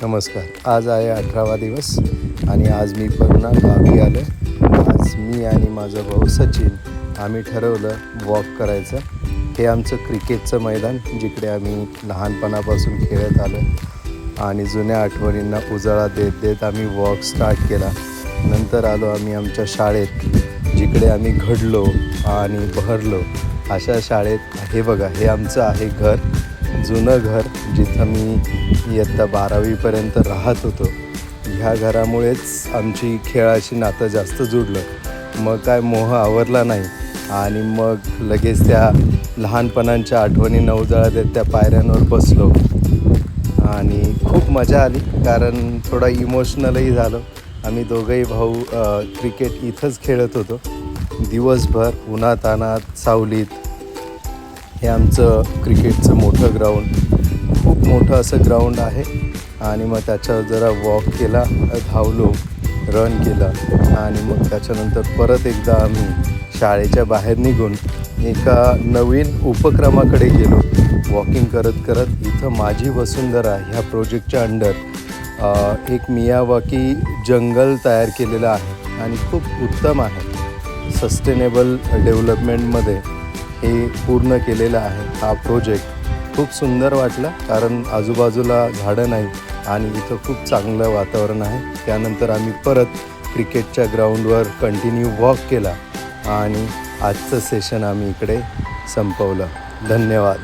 नमस्कार. आज आहे 18वा दिवस आणि आज मी पुन्हा गावी आलो. आज मी आणि माझा भाऊ सचिन आम्ही ठरवलं वॉक करायचं. हे आमचं क्रिकेटचं मैदान जिकडे आम्ही लहानपणापासून खेळत आलो आणि जुन्या आठवणींना उजाळा देत देत आम्ही वॉक स्टार्ट केला. नंतर आलो आम्ही आमच्या शाळेत जिकडे आम्ही घडलो आणि बहरलो. अशा शाळेत हे बघा, हे आमचं आहे घर, जुनं घर जिथं मी इयत्ता 12वीपर्यंत राहत होतो. ह्या घरामुळेच आमची खेळाची नातं जास्त जुडलं. मग काय मोह आवरला नाही आणि मग लगेच त्या लहानपणाच्या आठवणींना उजाळा देत त्या पायऱ्यांवर बसलो आणि खूप मजा आली. कारण थोडा इमोशनलही झालो. आम्ही दोघंही भाऊ क्रिकेट इथंच खेळत होतो दिवसभर, उन्हातान्हात, सावलीत. हे आमचं क्रिकेटचं मोठं ग्राउंड, खूप मोठं असं ग्राउंड आहे. आणि मग त्याच्यावर जरा वॉक केला, धावलो, रन केलं आणि मग त्याच्यानंतर परत एकदा आम्ही शाळेच्या बाहेर निघून एका नवीन उपक्रमाकडे गेलो वॉकिंग करत करत. इथं माझी वसुंधरा ह्या प्रोजेक्टच्या अंडर एक मियावाकी जंगल तयार केलेलं आहे आणि खूप उत्तम आहे. सस्टेनेबल डेव्हलपमेंटमध्ये हे पूर्ण केलेलं आहे. हा प्रोजेक्ट खूप सुंदर वाटला कारण आजूबाजूला झाडं नाही आणि इथं खूप चांगलं वातावरण आहे. त्यानंतर आम्ही परत क्रिकेटच्या ग्राउंडवर कंटिन्यू वॉक केला आणि आजचं सेशन आम्ही इकडे संपवलं. धन्यवाद.